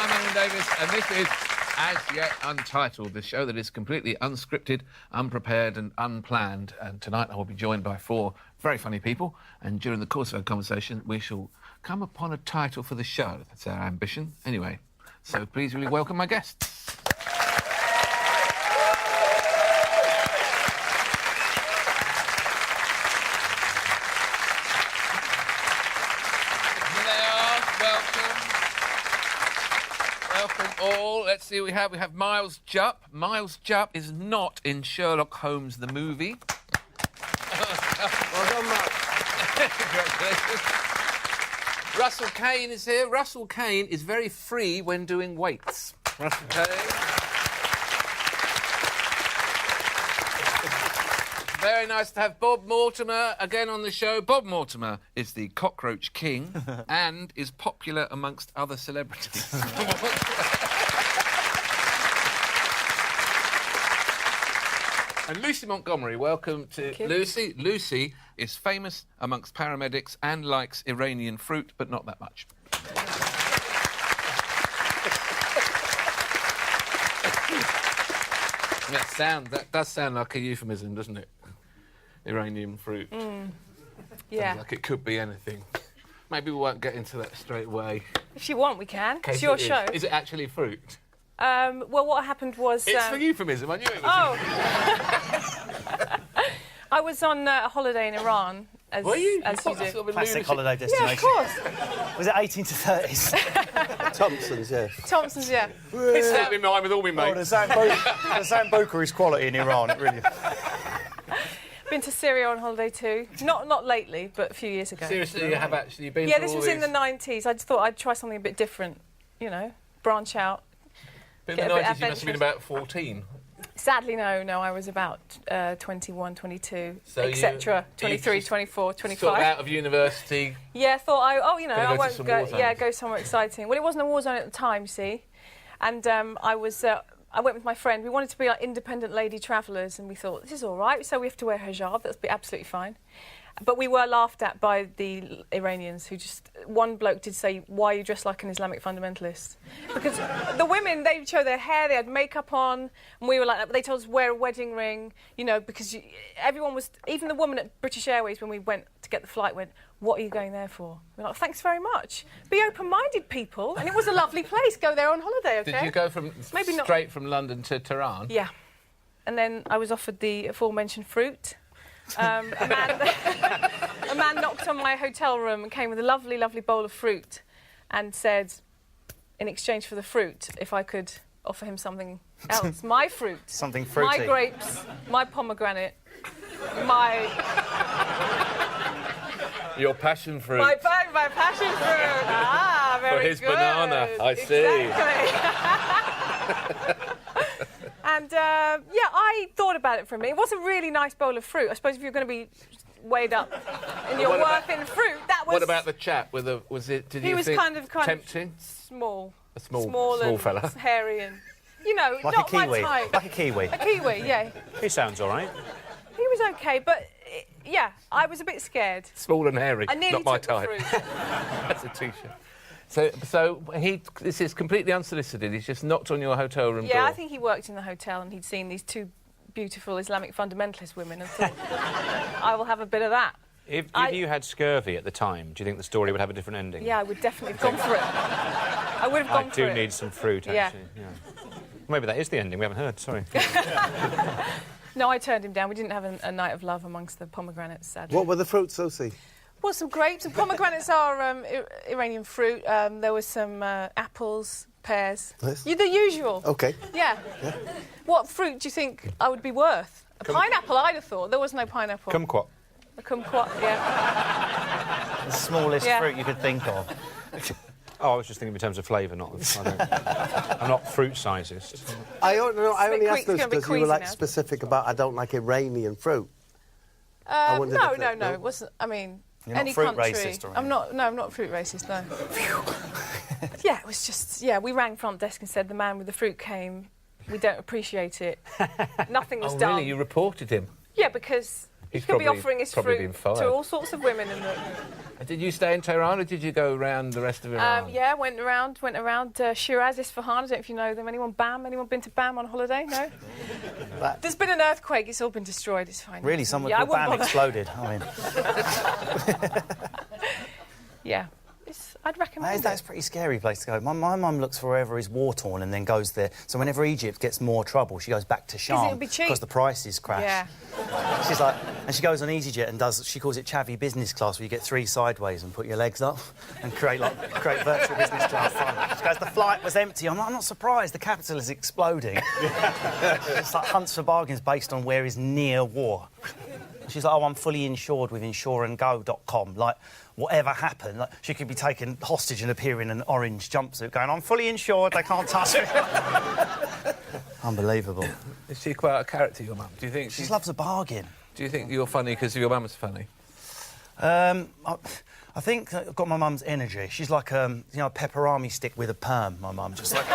I'm Alan Davies, and this is As Yet Untitled, the show that is completely unscripted, unprepared and unplanned. And tonight I will be joined by four very funny people, and during the course of our conversation we shall come upon a title for the show. That's our ambition. Anyway, so please really welcome my guests. All. Let's see, we have Miles Jupp. Miles Jupp is not in Sherlock Holmes the movie. Well done, Matt. Congratulations. Russell Kane is here. Russell Kane is very free when doing weights. Russell Kane. Very nice to have Bob Mortimer again on the show. Bob Mortimer is the cockroach king and is popular amongst other celebrities. And Lucy Montgomery, welcome to Lucy. Lucy is famous amongst paramedics and likes Iranian fruit, but not that much. That does sound like a euphemism, doesn't it? Iranian fruit. Yeah. Sounds like it could be anything. Maybe we won't get into that straight away. If you want, we can. It's your show. Is it actually fruit? Well, what happened was... It's a euphemism, I knew it was. Oh! I was on a holiday in Iran, as, Were you? as you do. Classic holiday destination. Yeah, of course. Was it 18 to 30s? Thompson's, yeah. Thompson's, yeah. It's not in line with all my mates. Oh, the Zamboka is quality in Iran, it really... Been to Syria on holiday too. Not lately, but a few years ago. Seriously, you have actually been Yeah, to this all was in the 90s. I just thought I'd try something a bit different, you know, branch out. But in the 90s, you must have been about 14. Sadly, no, I was about 21, 22, So etc. 23, 24, 25. Sort of out of university. Yeah, thought I Gonna won't to go. some war Yeah, zones. go somewhere exciting. Well, it wasn't a war zone at the time, you see, and I went with my friend. We wanted to be like independent lady travellers, and we thought this is all right. So we have to wear hijab. That's absolutely fine. But we were laughed at by the Iranians, who just... One bloke did say, why are you dressed like an Islamic fundamentalist? Because the women, they show their hair, they had makeup on, and we were like, they told us wear a wedding ring, you know, because everyone was... Even the woman at British Airways, when we went to get the flight, went, what are you going there for? We were like, thanks very much. Be open-minded, people. And it was a lovely place. Go there on holiday, OK? Did you go from straight from London to Tehran? Yeah. And then I was offered the aforementioned fruit. A man knocked on my hotel room and came with a lovely, lovely bowl of fruit and said, in exchange for the fruit, if I could offer him something else. My fruit. Something fruity. My grapes, my pomegranate, my... Your passion fruit. My passion fruit. Ah, very For his good. banana, I see. Exactly. And, yeah, I thought about it for a minute. It was a really nice bowl of fruit. I suppose if you're going to be weighed up in your worth in fruit, that was... What about the chap with the... Did you think kind of tempting? Small. A small and fella. hairy and... You know, Like not a kiwi. my type. Like a kiwi. A kiwi, yeah. He sounds all right. He was OK, but, yeah, I was a bit scared. Small and hairy, I nearly not my took the type. fruit. That's a T-shirt. So this is completely unsolicited. He's just knocked on your hotel room door. Yeah, I think he worked in the hotel and he'd seen these two beautiful Islamic fundamentalist women and thought, I will have a bit of that. If you had scurvy at the time, do you think the story would have a different ending? Yeah, I would definitely have gone for it. I would have gone for it. I do need some fruit, actually. Yeah. Maybe that is the ending. We haven't heard. Sorry. No, I turned him down. We didn't have a night of love amongst the pomegranates, sadly. What were the fruits, Lucy? Well, some grapes. And pomegranates are Iranian fruit. There was some apples, pears. Yes. The usual. OK. Yeah. What fruit do you think I would be worth? A pineapple, I'd have thought. There was no pineapple. Kumquat. A kumquat, yeah. The smallest fruit you could think of. Oh, I was just thinking in terms of flavour, not... I'm not fruit sizist. I only asked it's this gonna be because you were, queasy like, now. specific about I don't like Iranian fruit. No. It wasn't... I mean... You're not any fruit country. racist or I'm not. No, I'm not fruit racist. No. Yeah, it was just. Yeah, we rang front desk and said the man with the fruit came. We don't appreciate it. Nothing was done. Really? You reported him? Yeah, because He could be offering his probably fruit been fired. to all sorts of women in the... Did you stay in Tehran or did you go around the rest of Iran? Yeah, went around Shiraz, Isfahan. I don't know if you know them. Anyone been to Bam on holiday? No? There's been an earthquake. It's all been destroyed. It's fine. Really, someone Yeah, I called wouldn't Bam bother. exploded. I mean, Yeah. I'd recommend that's a pretty scary place to go. My mum looks for wherever is war-torn and then goes there. So whenever Egypt gets more trouble, she goes back to Sham. it'll be cheap. Because the prices crash. Yeah. She's like... And she goes on EasyJet and she calls it chavvy business class, where you get 3 sideways and put your legs up and create virtual business class fun. She goes, the flight was empty. I'm not surprised. The capital is exploding. It's like hunts for bargains based on where is near war. She's like, oh, I'm fully insured with insureandgo.com. Like, whatever happened, like, she could be taken hostage and appear in an orange jumpsuit going, I'm fully insured, they can't touch me. Unbelievable. Is she quite a character, your mum? Do you think She loves a bargain. Do you think you're funny because your mum's funny? I think I've got my mum's energy. She's like a pepperami stick with a perm, my mum. Just like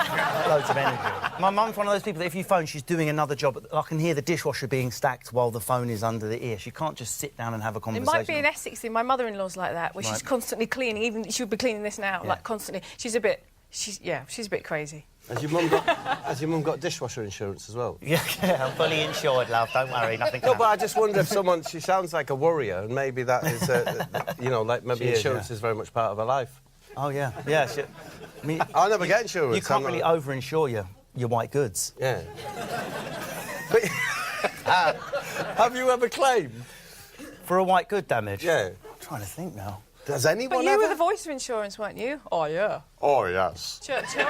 loads of energy. My mum's one of those people that if you phone, she's doing another job. I can hear the dishwasher being stacked while the phone is under the ear. She can't just sit down and have a It conversation. might be in Essex. My mother-in-law's like that, where she's constantly cleaning. Even she would be cleaning this now, like constantly. She's a bit crazy. Has your mum got dishwasher insurance as well? Yeah, I'm fully insured, love. Don't worry, nothing. No, but I just wonder if she sounds like a worrier, and maybe that is, like maybe She is, insurance is very much part of her life. Oh yeah. I mean, I never get insurance. You can't really over-insure your white goods. Yeah. But have you ever claimed For a white good damage? Yeah. I'm trying to think now. Does anyone But you ever? were the voice of insurance, weren't you? Oh, yeah. Oh yes. Churchill.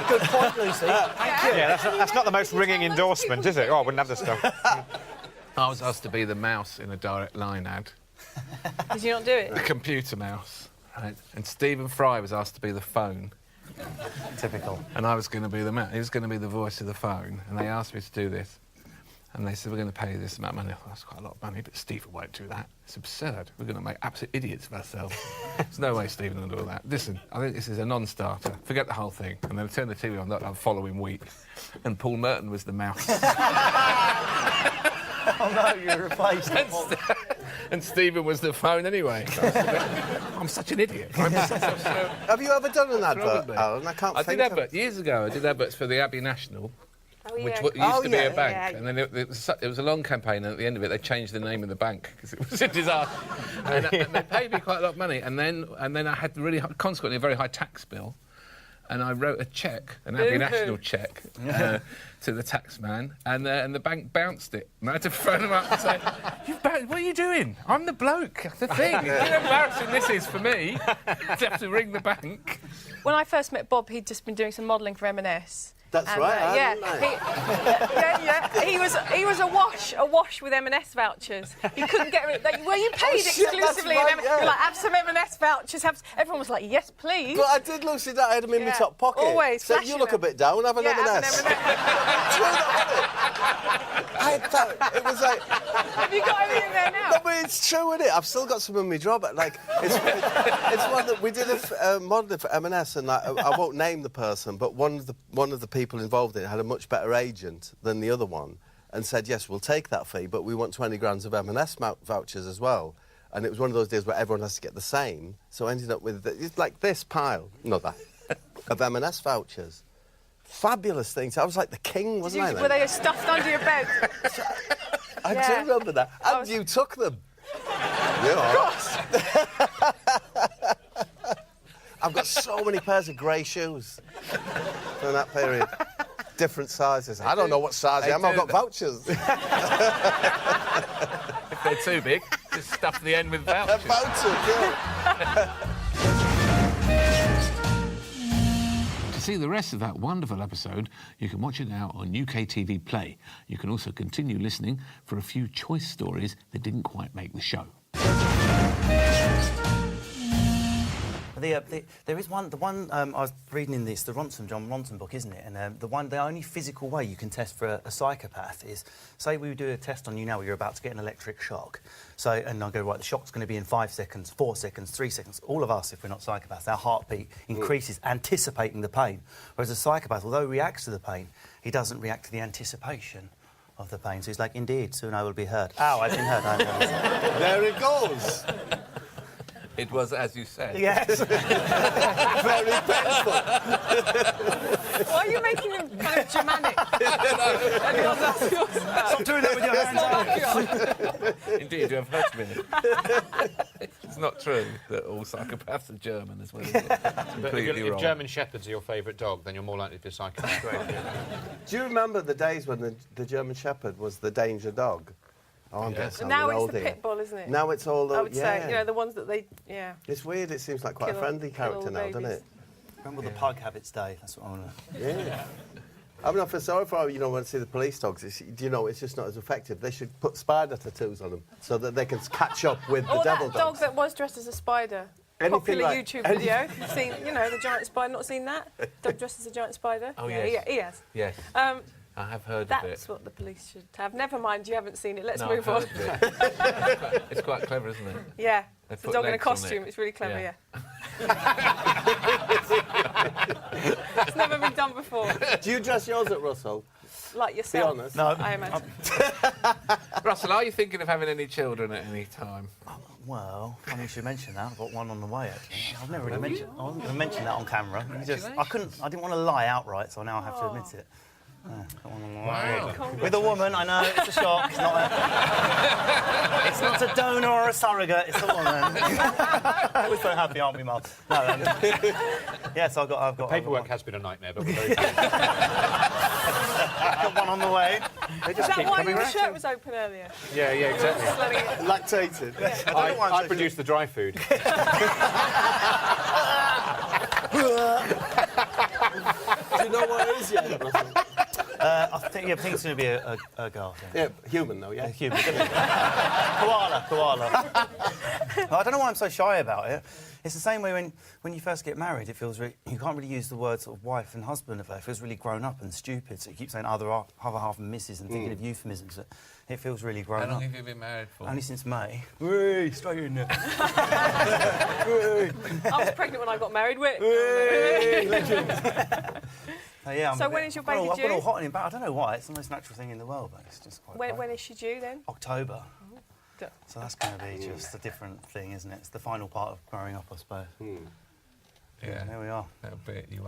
Good point, Lucy. Yeah, that's not the most ringing endorsement, is it? Oh, I wouldn't have this stuff. I was asked to be the mouse in a Direct Line ad. Did you not do A it? computer mouse. Right? And Stephen Fry was asked to be the phone. Typical. And I was going to be the mouse. He was going to be the voice of the phone. And they asked me to do this. And they said, we're going to pay you this amount of money. I thought, that's quite a lot of money, but Stephen won't do that. It's absurd. We're going to make absolute idiots of ourselves. There's no way Stephen will do all that. Listen, I think this is a non-starter. Forget the whole thing. And then I turned the TV on the following week, and Paul Merton was the mouse. Oh no, you're replaced. And Stephen was the phone anyway. I'm such an idiot. Have you ever done an advert, Probably. Alan? I can't I think did of... adverts years ago. I did adverts for the Abbey National. Oh, Which yeah. used to be yeah, a bank, yeah. and then it was a long campaign, and at the end of it, they changed the name of the bank because it was a disaster. and they paid me quite a lot of money, and then I had consequently a very high tax bill, and I wrote a cheque, an Abbey National cheque, to the tax man, and the bank bounced it, and I had to phone them up and say, what are you doing? I'm the bloke. The thing. How embarrassing this is for me to have to ring the bank. When I first met Bob, he'd just been doing some modelling for M&S. That's And, right, yeah, he was awash with M&S vouchers. He couldn't get rid of them. Were you paid shit, exclusively that's in right, M&S? yeah. You're like, have some M&S vouchers. Everyone was like, yes, please. But I did, Lucy, that I had them in my Yeah. top pocket. Always So flashing you look them. a bit down, have an Yeah, have an M&S. M&S. True, that, wasn't it? I had that. It was like... Have you got anything there now? No, but it's true, isn't it? I've still got some in my drawer, but like, it's one that we did a modelling for M&S, and I won't name the person, but one of the people involved in it had a much better agent than the other one, and said, yes, we'll take that fee, but we want 20 grand of M&S vouchers as well. And it was one of those days where everyone has to get the same, so I ended up with it's like this pile, of M&S vouchers. Fabulous things. I was like the king, wasn't I? Were they stuffed under your bed? I Yeah. do remember that. And you took them. Yeah. I've got so many pairs of grey shoes from that period. Different sizes. I don't know what size I am. I've got vouchers. If they're too big, just stuff the end with vouchers. Vouchers, yeah. To see the rest of that wonderful episode, you can watch it now on UK TV Play. You can also continue listening for a few choice stories that didn't quite make the show. There is one. I was reading in this, the John Ronson book, isn't it? And the only physical way you can test for a psychopath is, say we do a test on you now where you're about to get an electric shock. So, and I go, right, the shock's going to be in 5 seconds, 4 seconds, 3 seconds. All of us, if we're not psychopaths, our heartbeat increases, anticipating the pain. Whereas a psychopath, although he reacts to the pain, he doesn't react to the anticipation of the pain. So he's like, indeed, soon I will be hurt. Ow, I've been hurt. There it goes. It was as you said. Yes. Very painful. Why are you making him kind of Germanic? Stop doing that with your hands. Indeed, you have hurt me. It's not true that all psychopaths are German as well, is it? Completely If wrong. German Shepherds are your favourite dog, then you're more likely to be a psychopath. Do you remember the days when the German Shepherd was the danger dog? Oh, I'm guessing Now I'm it's old the here. pit bull, isn't it? Now it's all the... I would say, you know, the ones that they, It's weird, it seems like quite a Kill- friendly kill all character the now, doesn't babies. it? Remember the pug habits day? That's what I want to... Yeah. I mean, I feel sorry for, you know, when I see the police dogs, it's, you know, it's just not as effective. They should put spider tattoos on them so that they can catch up with the Or devil that dog dogs. that was dressed as a spider. Anything Popular like- YouTube video. You've seen, you know, the giant spider. Not seen that? Dog dressed as a giant spider. Oh, yeah, yes. he has. Yes, Um, I have heard of that's it. what the police should have. Never mind, you haven't seen it. Let's No, move I've on. heard of it. It's quite clever, isn't it? Yeah, They it's a put dog in a legs on costume. it. It's really clever. Yeah. It's never been done before. Do you dress yours at Russell? Like Be yourself. honest. No. I imagine. Russell, are you thinking of having any children at any time? Well, I mean, you should mention that. I've got one on the way, actually. I've never really mentioned... I wasn't going to mention that on camera. I didn't want to lie outright, so now I have to admit it. Got one on the way. With a woman, I know, it's a shock. It's not a donor or a surrogate, it's a woman. We're so happy, aren't we, Mum? No, yes, I've got Paperwork has been a nightmare, but we're very pleased. I've got one on the way. They Is just that keep why coming your round. shirt was open earlier? Yeah, exactly. Just letting it... Lactated. I produce the dry food. Do you know what it is yet, Russell? I think it's going to be a girl. I think. Yeah, human though, yeah. A human. Koala. I don't know why I'm so shy about it. It's the same way when you first get married, it feels really... You can't really use the word sort of wife and husband of it. It feels really grown up and stupid, so you keep saying other half and missus and thinking of euphemisms. It feels really grown How long up. have you been married for? Only since May. Whee, straight in there. I was pregnant when I got married. Yeah, So when is your baby I've got all due? hot and embarrassed. I don't know why. It's the most natural thing in the world, but it's just quite... When is she due then? October. Go- So that's going to be just a different thing, isn't it? It's the final part of growing up, I suppose. Yeah, There we are. that'll be. You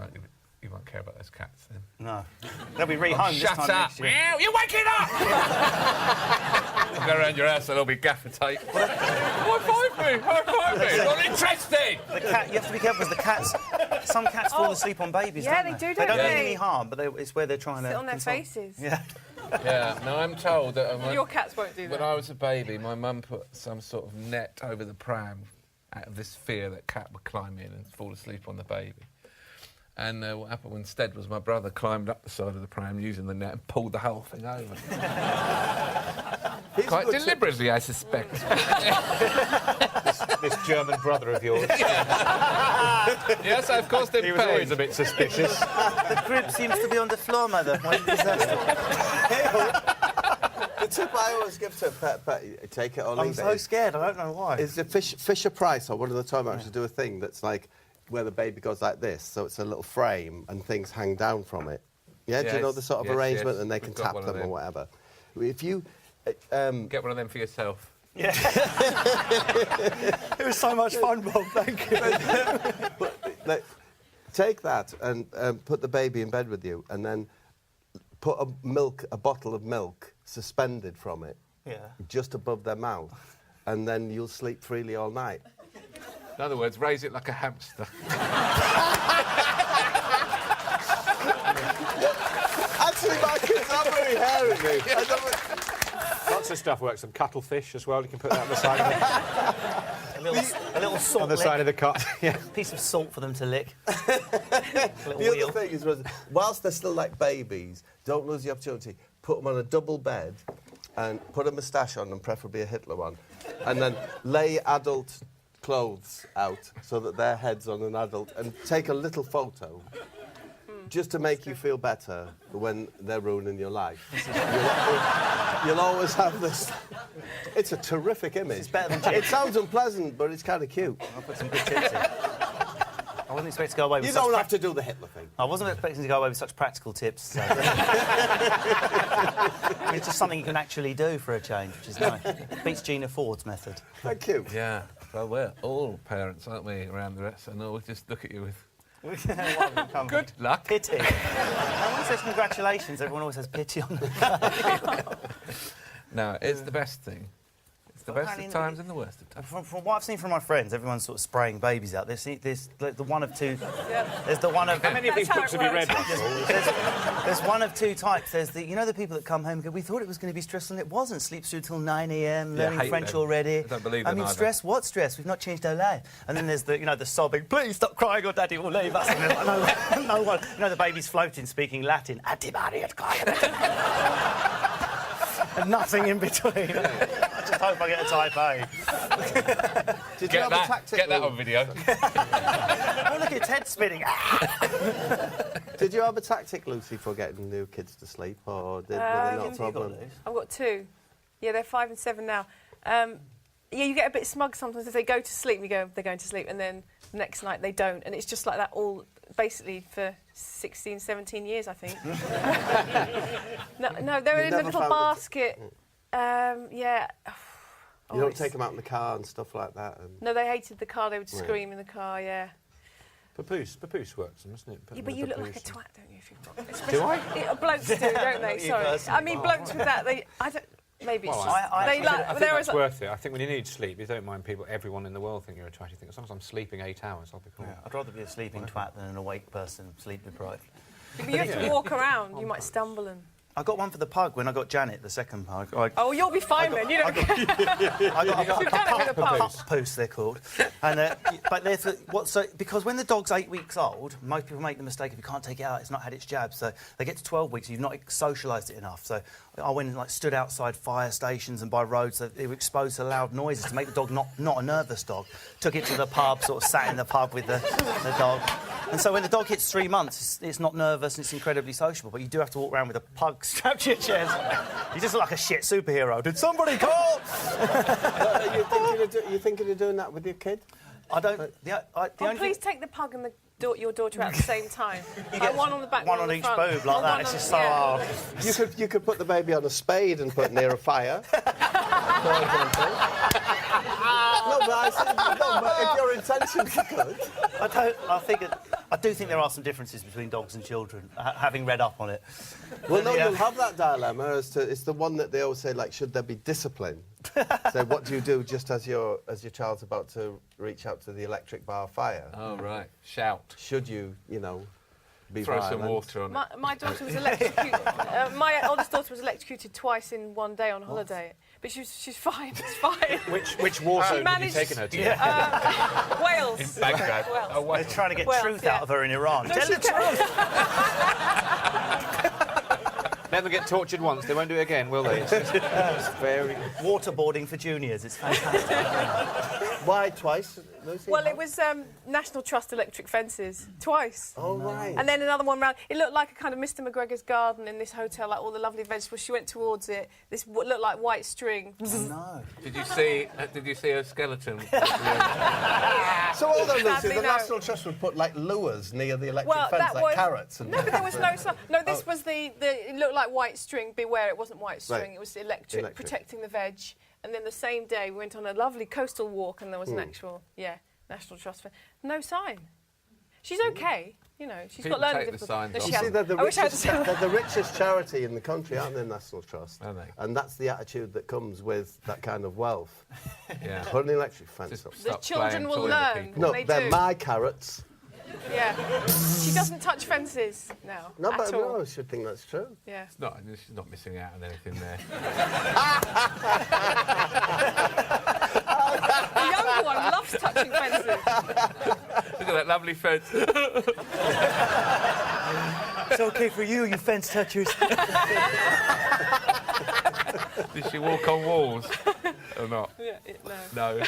won't care about those cats then. No. They'll be rehomed this Shut time up! next year. Meow, you're waking up! Go around your house and there'll be gaffer tape. High five me! Not interested! The cat, you have to be careful because the cats... Some cats fall asleep on babies, Yeah, don't they do, They don't don't mean they? any harm, but it's where they're trying to... Sit on their console. faces. Yeah. Yeah, no, I'm told that Your cats won't do when that. I was a baby, my mum put some sort of net over the pram out of this fear that cat would climb in and fall asleep on the baby. And what happened instead was my brother climbed up the side of the pram using the net and pulled the whole thing over. Quite deliberately, I suspect. This German brother of yours. Yes, of course they're He was always a bit suspicious. The crib seems to be on the floor, Mother. What is that? The tip I always give to a pet, take it or leave I'm so it, scared, I don't know why. is the Fisher Price or one of the toy manufacturers do a thing that's like where the baby goes like this, so it's a little frame and things hang down from it. Yeah, do you know the sort of Yes, arrangement yes. and they We've can got tap one of them or them. whatever. If you... Get one of them for yourself. It was so much fun, Bob, thank you. take that and put the baby in bed with you and then put a bottle of milk suspended from it just above their mouth and then you'll sleep freely all night. In other words, raise it like a hamster. Actually, my kids are very hairy. Lots of stuff works. Some cuttlefish as well. You can put that on the side of A little salt on the lick. side of the cut. Yeah. Piece of salt for them to lick. The other thing is, whilst they're still like babies, don't lose the opportunity. Put them on a double bed and put a moustache on them, preferably a Hitler one, and then lay adult clothes out so that their head's on an adult and take a little photo just to make you feel better when they're ruining your life. You'll always have this... It's a terrific image. It's better than It sounds unpleasant, but it's kind of cute. I'll put some good tips in. I wasn't expecting to go away with You such don't have to do the Hitler thing. I wasn't expecting to go away with such practical tips. So. I mean, it's just something you can actually do for a change, which is nice. Beats Gina Ford's method. Thank you. Yeah. Well, we're all parents, aren't we, around the rest? And always just look at you with good luck. Pity. No one says congratulations, everyone always has pity on them. No, it's the best thing. It's the best apparently of times and the worst of times. From what I've seen from my friends, everyone's sort of spraying babies out. There's the one of two... There's the one of... How many of these books have you read, Russell? There's one of two types. There's the... You know the people that come home and go, we thought it was going to be stressful and it wasn't. Sleeps through till 9 a.m, learning hate French them. already. I don't believe I them mean, either. stress? What stress? We've not changed our life. And then there's the, you know, the sobbing, please stop crying or Daddy will leave us. And there's like, no one... You know, the baby's floating, speaking Latin. And nothing in between. I just hope I get a type A. Did you have a tactic? Get that on video. Oh, look, its head spinning. Did you have a tactic, Lucy, for getting new kids to sleep, or were they not a problem? I've got 2. Yeah, they're 5 and 7 now. Yeah, you get a bit smug sometimes if they go to sleep. You go, they're going to sleep, and then the next night they don't, and it's just like that all basically for 16, 17 years, I think. no, they're in a little basket. Yeah. You don't take them out in the car and stuff like that. And... No, they hated the car. They would scream in the car. Yeah. Papoose works, doesn't it? Yeah, but you look like a twat, don't you? If you've got... Do I? Blokes do, don't they? Sorry. I mean, blokes with that, I don't... Maybe it's just... I think that's worth it. I think when you need sleep, you don't mind everyone in the world think you're a twat. You think, as long as I'm sleeping 8 hours, I'll be cool. Yeah, I'd rather be a sleeping twat than an awake person sleep deprived. But you have to walk around. You might stumble and... I got one for the pug when I got Janet, the second pug. Oh, you'll be fine then. You don't care. I got You've done it with a pug. Papoose, they're called. And, but because when the dog's 8 weeks old, most people make the mistake if you can't take it out, it's not had its jab. So they get to 12 weeks, you've not socialised it enough. So I went and stood outside fire stations and by roads so they were exposed to loud noises to make the dog not a nervous dog. Took it to the pub, sort of sat in the pub with the dog. And so when the dog hits 3 months, it's not nervous and it's incredibly sociable, but you do have to walk around with a pug strapped to your chest. You just look like a shit superhero. Did somebody call? You thinking of doing that with your kid? I don't... Please take the pug and your daughter out at the same time. One on the back, one on each front. boob like that. It's just so hard. You could put the baby on a spade and put it near a fire. For example. but if your intentions are good... I do think there are some differences between dogs and children, having read up on it. Well, no, you'll have that dilemma as to... It's the one that they always say, like, should there be discipline? So what do you do just as your child's about to reach out to the electric bar fire? Oh, right. Shout. Should you, be Throw violent? some water on it. My daughter was electrocuted. My oldest daughter was electrocuted twice in one day on holiday. But she's fine. It's fine. Which war zone have you taken her to? Wales. In Baghdad. Wales. Oh, They're trying to get Well, truth yeah. out of her in Iran. Tell the truth! Let them get tortured once, they won't do it again, will they? It's very... Waterboarding for juniors, it's fantastic. Why twice, Lucy? Well, it was National Trust electric fences. Twice. Oh, right. And then another one round. It looked like a kind of Mr. McGregor's garden in this hotel, like all the lovely vegetables. She went towards it. This looked like white string. No. Did you see a skeleton? So all those, Lucy, Sadly, the no. National Trust would put, lures near the electric fence, that was carrots and... No, but there was no... No, this was the... It looked like white string. Beware, it wasn't white string. Right. It was electric, protecting the veg. And then the same day, we went on a lovely coastal walk and there was an actual, National Trust fence. No sign. She's OK. She's People got learning take the signs No, off. she You see, hasn't. they're I wish I had the richest charity in the country, aren't they, National Trust? Are they? And that's the attitude that comes with that kind of wealth. Yeah. Put an electric fence Just up. The stop children playing will toy with learn. people. No, they they're do. my carrots. Yeah. She doesn't touch fences now. No, at but all. no, I should think that's true. Yeah. She's not missing out on anything there. The younger one loves touching fences. Look at that lovely fence. It's OK for you, you fence touchers. Did she walk on walls or not? Yeah, No.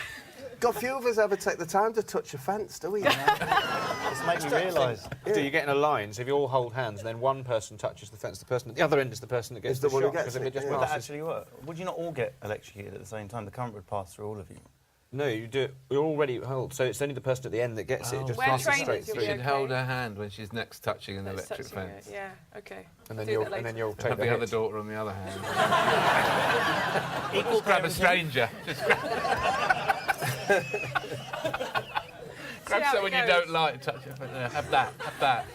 Got few of us ever take the time to touch a fence, do we? It's made me realise. Do you get in a line, so if you all hold hands, and then one person touches the fence, the person at the other end is the person that gets Is the one who shot, gets because if it, it just yeah. Would that passes... actually work? Would you not all get electrocuted at the same time? The current would pass through all of you. No, you do it. You're already held, so it's only the person at the end that gets it. It just Wear passes trainers, straight you'll through. be You okay. should hold her hand when she's next touching an That's electric touching fence. it. Yeah, OK. And I'll then do you'll that later. take Have the the other hit. daughter on the other hand. Equal Grab a parenting. stranger. Just grab See how someone it you goes. don't like, touch her. Have that.